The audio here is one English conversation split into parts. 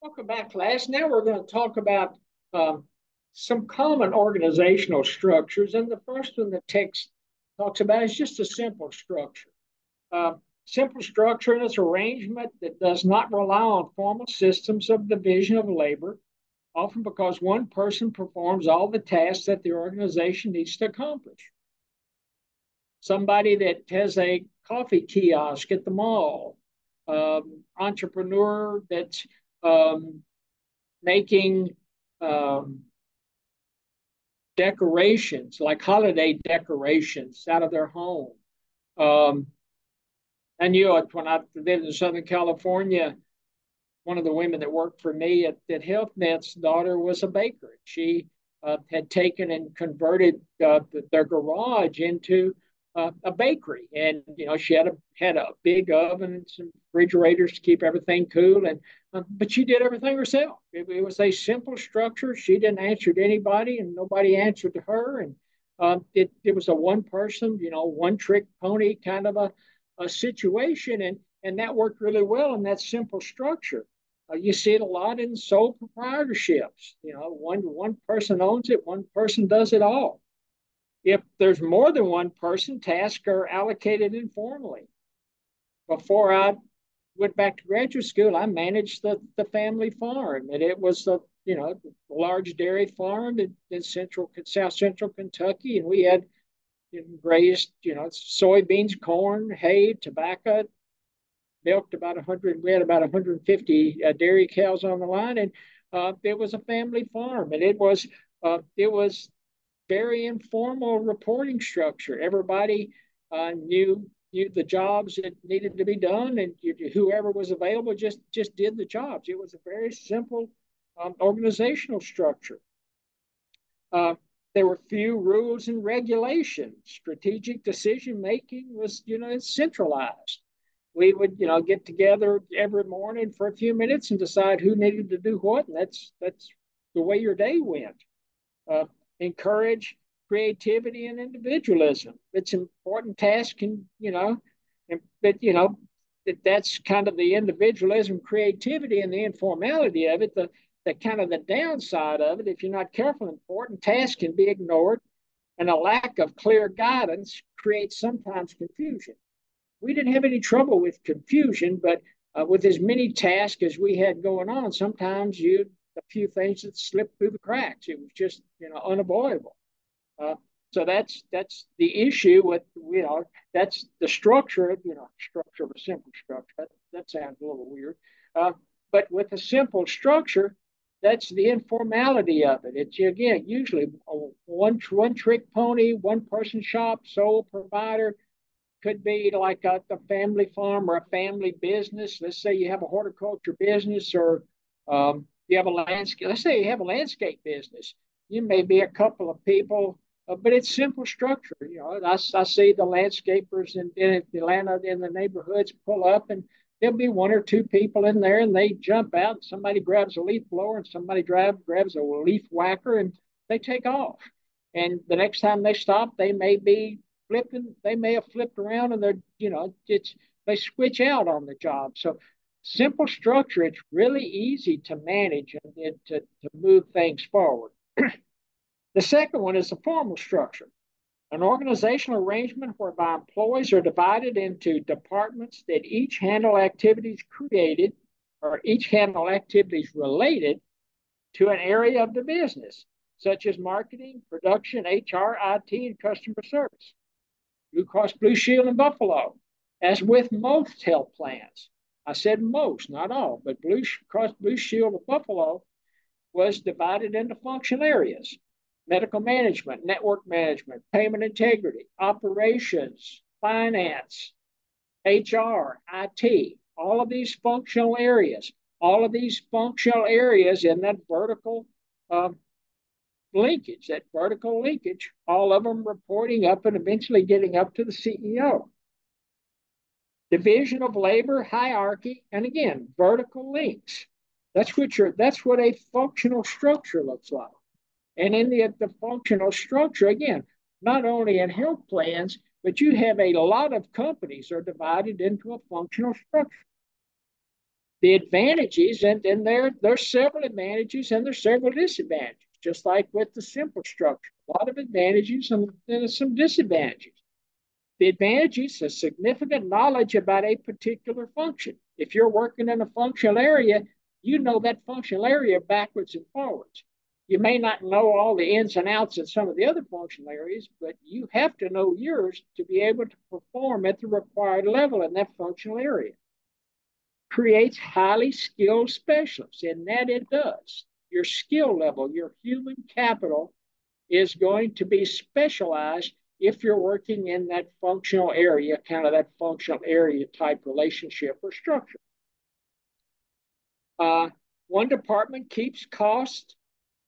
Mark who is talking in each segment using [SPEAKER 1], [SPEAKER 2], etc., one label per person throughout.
[SPEAKER 1] Welcome back, class. Now we're going to talk about um, some common organizational structures. And the first one the text talks about is just a simple structure. Simple structure is arrangement that does not rely on formal systems of division of labor, often because one person performs all the tasks that the organization needs to accomplish. Somebody that has a coffee kiosk at the mall, entrepreneur that's making um, decorations, like holiday decorations out of their home. Um, I knew it when I lived in Southern California. One of the women that worked for me at HealthNet's daughter was a baker. She had taken and converted their garage into a bakery, and she had a big oven and some refrigerators to keep everything cool, and but she did everything herself. It was a simple structure. She didn't answer to anybody, and nobody answered to her, and it was a one person, one trick pony kind of a situation, and that worked really well in that simple structure. You see it a lot in sole proprietorships. One person owns it, one person does it all. If there's more than one person, tasks are allocated informally. Before I went back to graduate school, I managed the family farm, and it was a large dairy farm in South Central Kentucky, and we had raised soybeans, corn, hay, tobacco, milked about 100. We had about 150 dairy cows on the line, and it was a family farm, and it was very informal reporting structure. Everybody knew the jobs that needed to be done, and whoever was available just did the jobs. It was a very simple organizational structure. Uh, there were few rules and regulations. Strategic decision making was, centralized. We would, get together every morning for a few minutes and decide who needed to do what, and that's the way your day went. Uh, Encourage creativity and individualism. It's an important task, but that's kind of the individualism, creativity, and the informality of it. The kind of the downside of it, if you're not careful, important tasks can be ignored, and a lack of clear guidance creates sometimes confusion. We didn't have any trouble with confusion, but with as many tasks as we had going on, sometimes you a few things that slipped through the cracks. It was just unavoidable. Uh, so that's the issue with that's the structure structure of a simple structure. That sounds a little weird, but with a simple structure, that's the informality of it. It's again usually a one trick pony, one person shop, sole provider. Could be like a family farm or a family business. Let's say you have a horticulture business, or you have a landscape. Let's say you have a landscape business. You may be a couple of people, but it's simple structure. I see the landscapers in Atlanta in the neighborhoods pull up, and there'll be one or two people in there, and they jump out. Somebody grabs a leaf blower, and somebody grabs a leaf whacker, and they take off. And the next time they stop, they may be flipping. They may have flipped around, and they switch out on the job. So simple structure, it's really easy to manage and to move things forward. The second one is the formal structure, an organizational arrangement whereby employees are divided into departments that each handle activities created or each handle activities related to an area of the business, such as marketing, production, HR, IT, and customer service. Blue Cross Blue Shield in Buffalo, as with most health plans. I said most, not all, but Blue Cross Blue Shield of Buffalo was divided into functional areas: medical management, network management, payment integrity, operations, finance, HR, IT, all of these functional areas, in that um, vertical linkage, all of them reporting up and eventually getting up to the CEO. Division of labor, hierarchy, and again, vertical links. That's what a functional structure looks like. And in the functional structure, again, not only in health plans, but you have a lot of companies are divided into a functional structure. The advantages, and there's several advantages and there's several disadvantages, just like with the simple structure. A lot of advantages and some disadvantages. The advantage is a significant knowledge about a particular function. If you're working in a functional area, you know that functional area backwards and forwards. You may not know all the ins and outs in some of the other functional areas, but you have to know yours to be able to perform at the required level in that functional area. Creates highly skilled specialists, and that it does. Your skill level, your human capital is going to be specialized if you're working in that functional area, kind of that functional area type relationship or structure. One department keeps cost.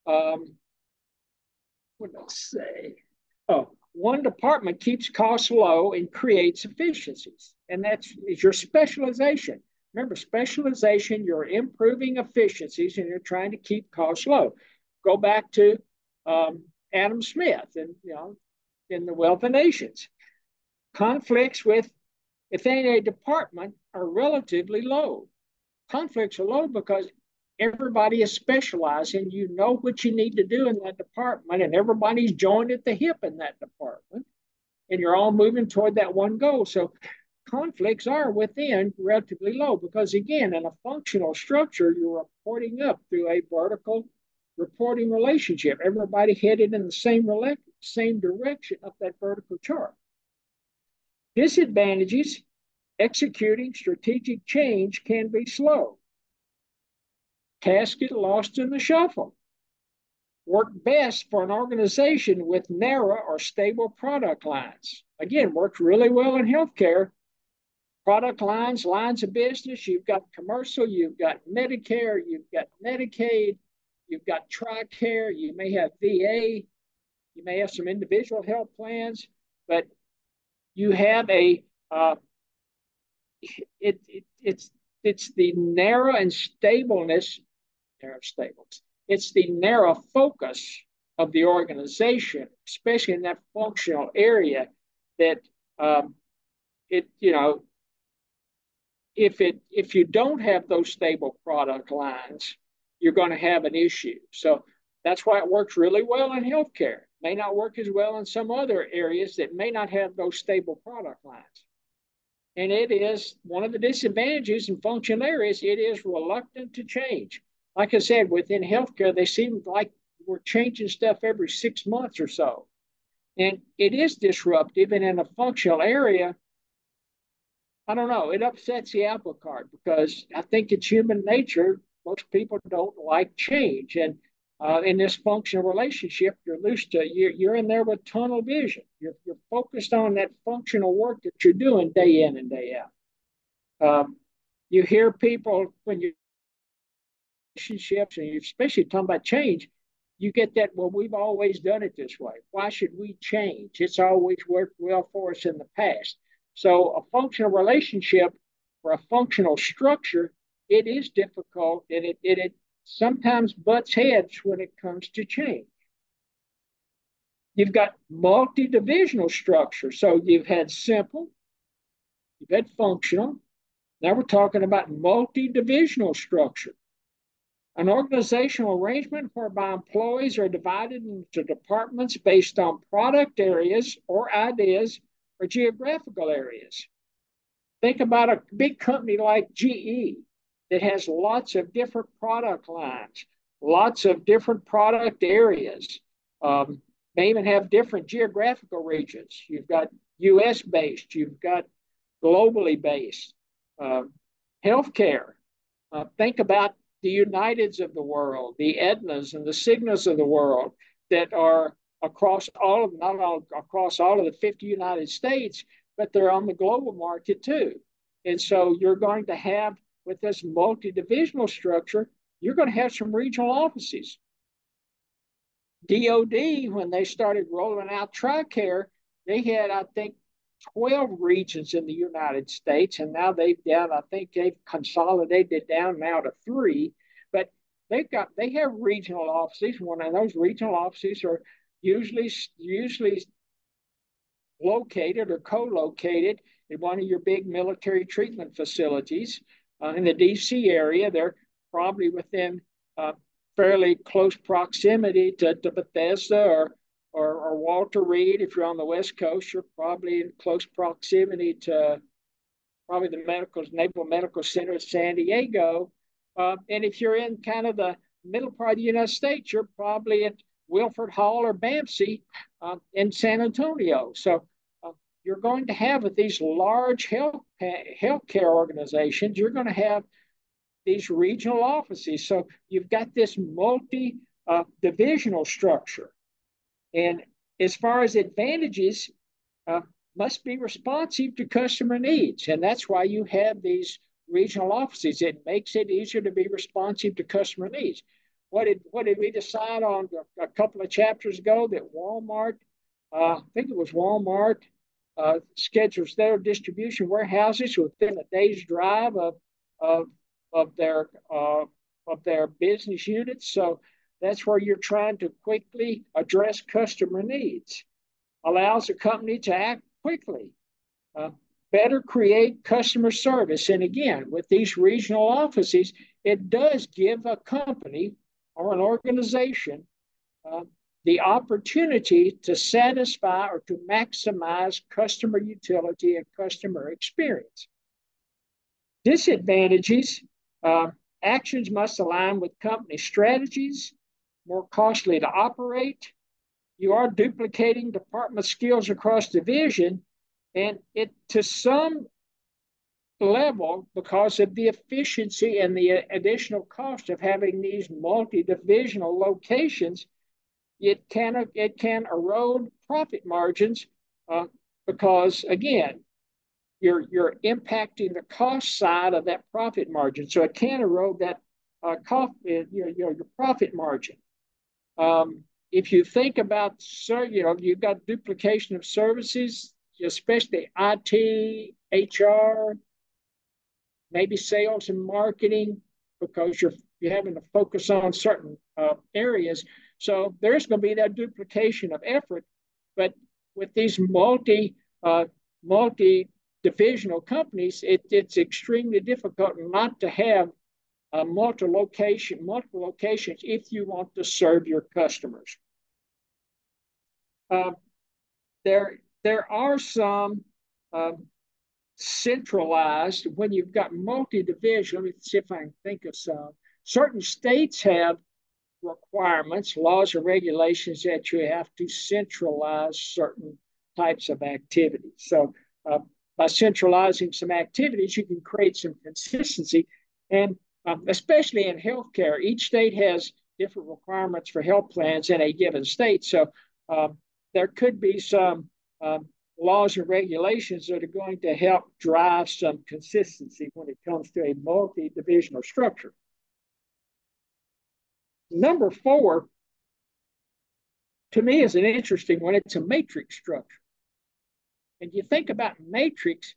[SPEAKER 1] What did I say? Oh, one department keeps costs low and creates efficiencies, and that's is your specialization. Remember, specialization, you're improving efficiencies and you're trying to keep costs low. Go back to Adam Smith and in the Wealth of Nations. Conflicts within a department are relatively low. Conflicts are low because everybody is specialized and you know what you need to do in that department, and everybody's joined at the hip in that department, and you're all moving toward that one goal. So conflicts are within relatively low because, again, in a functional structure, you're reporting up through a vertical reporting relationship. Everybody headed in the same direction up that vertical chart. Disadvantages: executing strategic change can be slow. Tasks get lost in the shuffle. Work best for an organization with narrow or stable product lines. Again, works really well in healthcare. Product lines of business. You've got commercial, you've got Medicare, you've got Medicaid, you've got TRICARE, you may have VA, you may have some individual health plans, but you have it's the narrow and stableness, it's the narrow focus of the organization, especially in that functional area, that it you know if you don't have those stable product lines, you're going to have an issue. So that's why it works really well in healthcare. May not work as well in some other areas that may not have those stable product lines. And it is one of the disadvantages in functional areas. It is reluctant to change. Like I said, within healthcare, they seem like we're changing stuff every 6 months or so. And it is disruptive. And in a functional area, I don't know, it upsets the apple cart because I think it's human nature. Most people don't like change. And in this functional relationship, you're in there with tunnel vision. You're focused on that functional work that you're doing day in and day out. You hear people when you relationships and you're especially talking about change, you get that, well, we've always done it this way. Why should we change? It's always worked well for us in the past. So a functional relationship or a functional structure, it is difficult and it sometimes butts heads when it comes to change. You've got multi-divisional structure. So you've had simple, you've had functional. Now we're talking about multi-divisional structure. An organizational arrangement whereby employees are divided into departments based on product areas or ideas or geographical areas. Think about a big company like GE that has lots of different product lines, lots of different product areas. May even have different geographical regions. You've got US based, you've got globally based. Healthcare. Think about the Uniteds of the world, the Aetnas and the Cignas of the world that are across all of, not all across all of the 50 United States, but they're on the global market too. And so you're going to have, with this multi-divisional structure, you're going to have some regional offices. DOD, when they started rolling out TRICARE, they had, I think, 12 regions in the United States, and now I think they've consolidated down now to 3. But they have regional offices. One of those regional offices are usually located or co-located in one of your big military treatment facilities. in the DC area. They're probably within fairly close proximity to Bethesda or Walter Reed. If you're on the West Coast, you're probably in close proximity to probably the Naval Medical Center of San Diego. And if you're in kind of the middle part of the United States, you're probably at Wilford Hall or BAMC in San Antonio. So you're going to have with these large healthcare organizations, you're going to have these regional offices. So you've got this multi-divisional structure. And as far as advantages, must be responsive to customer needs. And that's why you have these regional offices. It makes it easier to be responsive to customer needs. What did we decide on a couple of chapters ago? That Walmart, I think it was Walmart, schedules their distribution warehouses within a day's drive of their business units. So that's where you're trying to quickly address customer needs. Allows a company to act quickly, better create customer service. And again, with these regional offices, it does give a company or an organization the opportunity to satisfy or to maximize customer utility and customer experience. Disadvantages, actions must align with company strategies, more costly to operate. You are duplicating department skills across division, and it to some level, because of the efficiency and the additional cost of having these multi-divisional locations, it can erode profit margins because again, you're impacting the cost side of that profit margin, so it can erode that your profit margin. If you think about, you've got duplication of services, especially IT, HR, maybe sales and marketing, because you're having to focus on certain areas. So there's going to be that duplication of effort. But with these multi-divisional companies, it's extremely difficult not to have multiple locations if you want to serve your customers. There are some centralized, when you've got multi-division. Let me see if I can think of some. Certain states have requirements, laws or regulations that you have to centralize certain types of activities. So by centralizing some activities, you can create some consistency. And especially in healthcare, each state has different requirements for health plans in a given state. So there could be some laws and regulations that are going to help drive some consistency when it comes to a multi-divisional structure. Number 4, to me, is an interesting one. It's a matrix structure. And you think about matrix,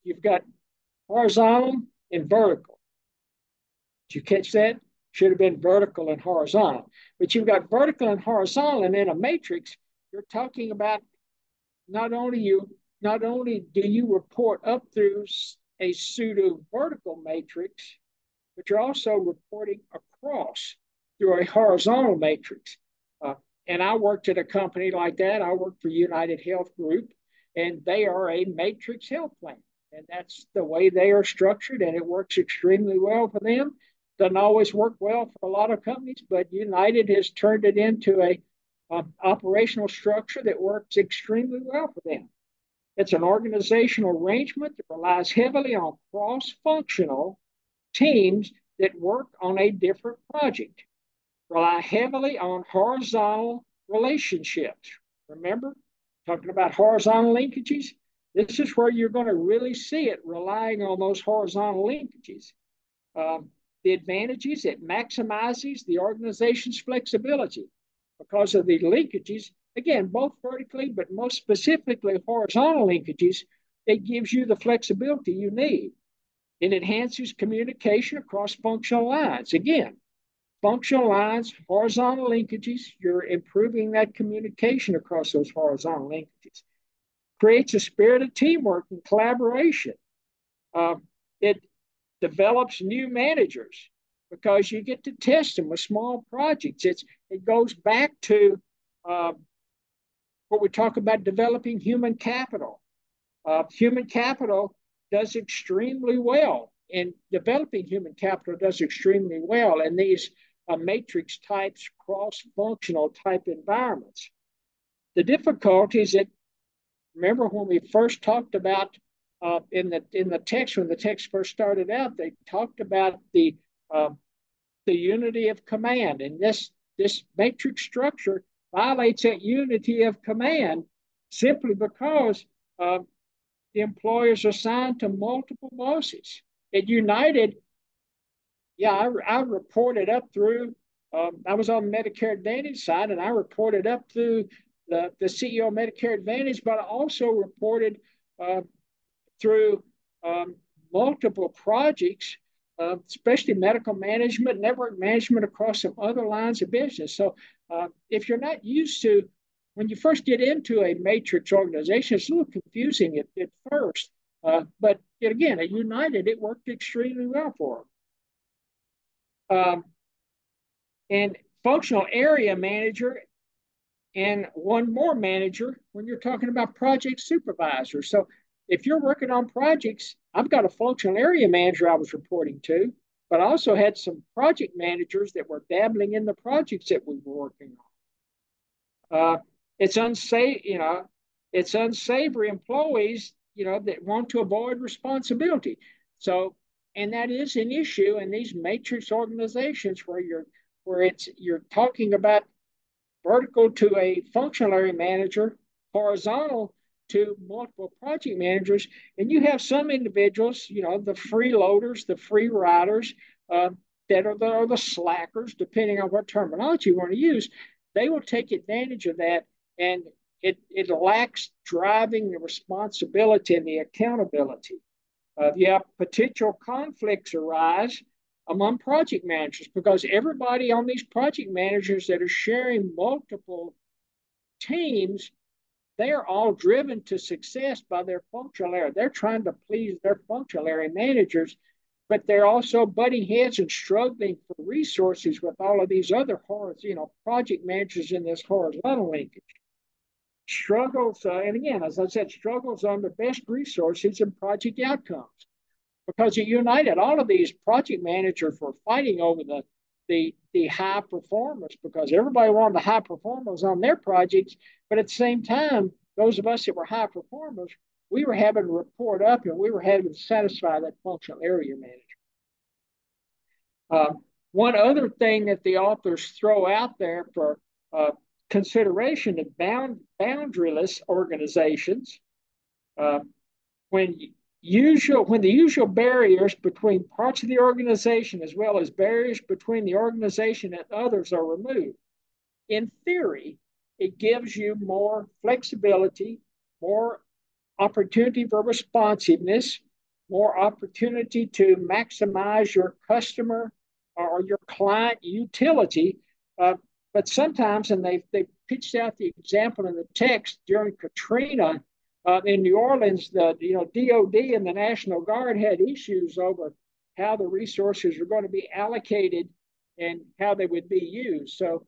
[SPEAKER 1] you've got horizontal and vertical. Did you catch that? Should have been vertical and horizontal. But you've got vertical and horizontal, and in a matrix, you're talking about not only do you report up through a pseudo vertical matrix, but you're also reporting across through a horizontal matrix. And I worked at a company like that. I worked for United Health Group, and they are a matrix health plan. And that's the way they are structured, and it works extremely well for them. Doesn't always work well for a lot of companies, but United has turned it into a operational structure that works extremely well for them. It's an organizational arrangement that relies heavily on cross-functional teams that work on a different project, rely heavily on horizontal relationships. Remember, talking about horizontal linkages? This is where you're going to really see it, relying on those horizontal linkages. The advantages, it maximizes the organization's flexibility because of the linkages, again, both vertically, but most specifically horizontal linkages. It gives you the flexibility you need. It enhances communication across functional lines. Again, functional lines, horizontal linkages, you're improving that communication across those horizontal linkages. Creates a spirit of teamwork and collaboration. It develops new managers because you get to test them with small projects. It goes back to uh, what we talk about developing human capital. Human capital does extremely well, and developing human capital does extremely well in these matrix types, cross-functional type environments. The difficulty is that, remember when we first talked about in the text, when the text first started out, they talked about uh, the unity of command, and this matrix structure violates that unity of command simply because uh, the employers are assigned to multiple bosses. At United, yeah, I reported up through. I was on the Medicare Advantage side, and I reported up through the CEO of Medicare Advantage, but I also reported uh, through multiple projects, especially medical management, network management across some other lines of business. So if you're not used to, when you first get into a matrix organization, it's a little confusing at first. But again, at United, it worked extremely well for them. And functional area manager and one more manager when you're talking about project supervisor. So if you're working on projects, I've got a functional area manager I was reporting to, but I also had some project managers that were dabbling in the projects that we were working on. It's unsafe, it's unsavory employees, that want to avoid responsibility. So, and that is an issue in these matrix organizations where you're talking about vertical to a functional area manager, horizontal to multiple project managers, and you have some individuals, the freeloaders, the free riders, uh, that are the slackers, depending on what terminology you want to use. They will take advantage of that, and it lacks driving the responsibility and the accountability. Yeah, potential conflicts arise among project managers because everybody on these project managers that are sharing multiple teams, they are all driven to success by their functional area. They're trying to please their functional area managers, but they're also butting heads and struggling for resources with all of these other project managers in this horizontal linkage. Struggles, and again, as I said, struggles on the best resources and project outcomes. Because at United, all of these project managers were fighting over the high performers because everybody wanted the high performers on their projects. But at the same time, those of us that were high performers, we were having to report up and we were having to satisfy that functional area manager. One other thing that the authors throw out there for consideration of boundaryless organizations, uh, when when the usual barriers between parts of the organization as well as barriers between the organization and others are removed. In theory, it gives you more flexibility, more opportunity for responsiveness, more opportunity to maximize your customer or your client utility. But sometimes, and they pitched out the example in the text during Katrina, in New Orleans, the DOD and the National Guard had issues over how the resources were going to be allocated and how they would be used. So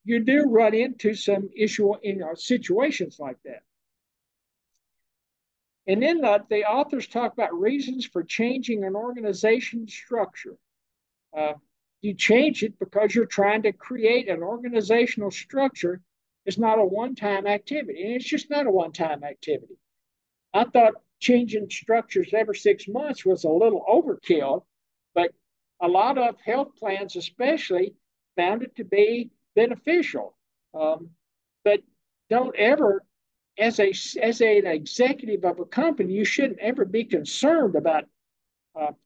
[SPEAKER 1] you do run into some issue in situations like that. And then the authors talk about reasons for changing an organization structure. Uh, you change it because you're trying to create an organizational structure. It's not a one-time activity, and it's just not a one-time activity. I thought changing structures every 6 months was a little overkill, but a lot of health plans, especially, found it to be beneficial. But don't ever, as an executive of a company, you shouldn't ever be concerned about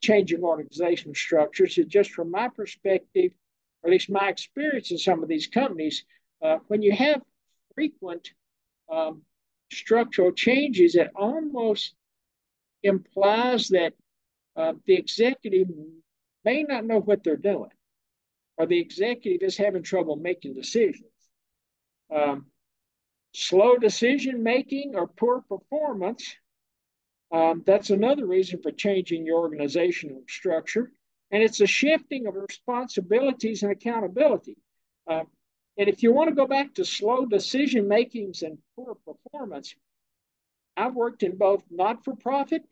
[SPEAKER 1] changing organizational structures. It's just from my perspective, or at least my experience in some of these companies, when you have frequent structural changes, it almost implies that the executive may not know what they're doing, or the executive is having trouble making decisions. Slow decision making or poor performance That's another reason for changing your organizational structure. And it's a shifting of responsibilities and accountability. Um, and if you want to go back to slow decision makings and poor performance, I've worked in both not for profit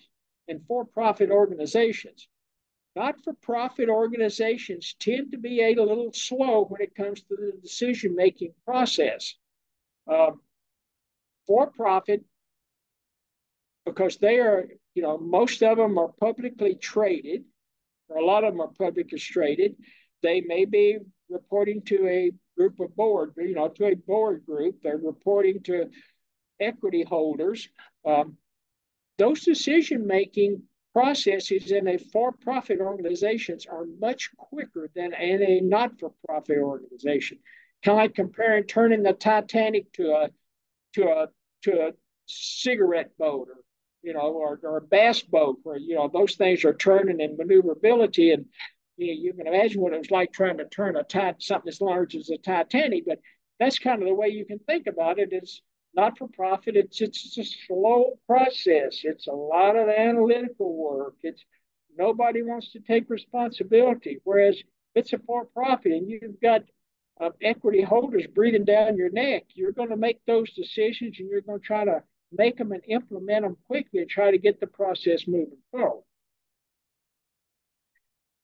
[SPEAKER 1] and for profit organizations. Not for profit organizations tend to be a little slow when it comes to the decision making process. For profit, because they are, most of them are publicly traded, or a lot of them are publicly traded. They may be reporting to a group of board, to a board group. They're reporting to equity holders. Those decision making processes in a for profit organizations are much quicker than in a not for profit organization. Kind of like comparing turning the Titanic to a to a cigarette boat, or a bass boat, where those things are turning in maneuverability, and you can imagine what it was like trying to turn something as large as a Titanic. But that's kind of the way you can think about it. It's not for profit. It's a slow process. It's a lot of analytical work. It's nobody wants to take responsibility. Whereas it's a for profit, and you've got equity holders breathing down your neck, you're going to make those decisions, and you're going to try to make them and implement them quickly and try to get the process moving forward.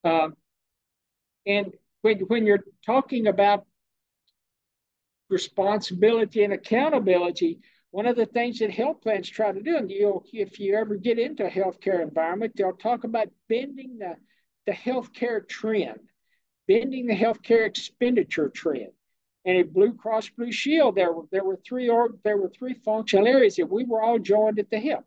[SPEAKER 1] Um, and when you're talking about responsibility and accountability, one of the things that health plans try to do, and if you ever get into a healthcare environment, they'll talk about bending the healthcare trend, bending the healthcare expenditure trend. And at Blue Cross Blue Shield, there were three functional areas that we were all joined at the hip: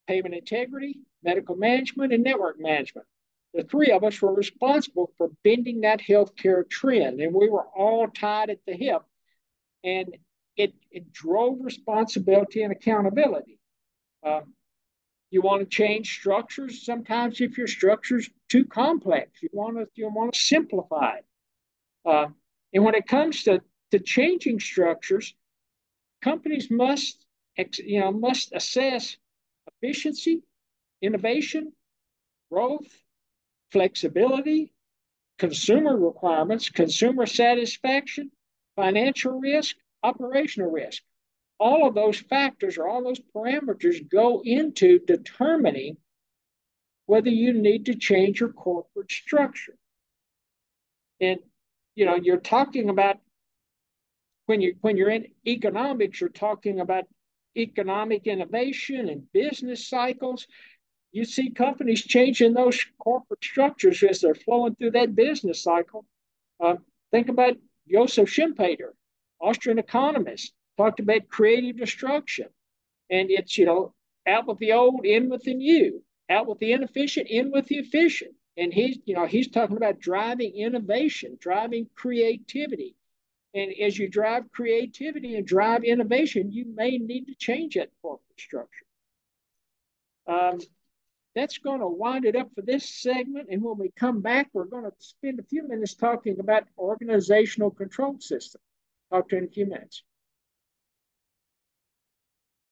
[SPEAKER 1] payment integrity, medical management, and network management. The three of us were responsible for bending that healthcare trend, and we were all tied at the hip. And it drove responsibility and accountability. You want to change structures. Sometimes, if your structure's too complex, you want to simplify it. And when it comes to changing structures, companies must assess efficiency, innovation, growth, flexibility, consumer requirements, consumer satisfaction, financial risk, operational risk. All of those factors, or all those parameters, go into determining whether you need to change your corporate structure. And you're talking about, when you're in economics, you're talking about economic innovation and business cycles. You see companies changing those corporate structures as they're flowing through that business cycle. Think about Joseph Schumpeter, Austrian economist, talked about creative destruction. And it's, out with the old, in with the new, out with the inefficient, in with the efficient. And he's talking about driving innovation, driving creativity. And as you drive creativity and drive innovation, you may need to change that corporate structure. That's going to wind it up for this segment. And when we come back, we're going to spend a few minutes talking about organizational control system. Talk to you in a few minutes.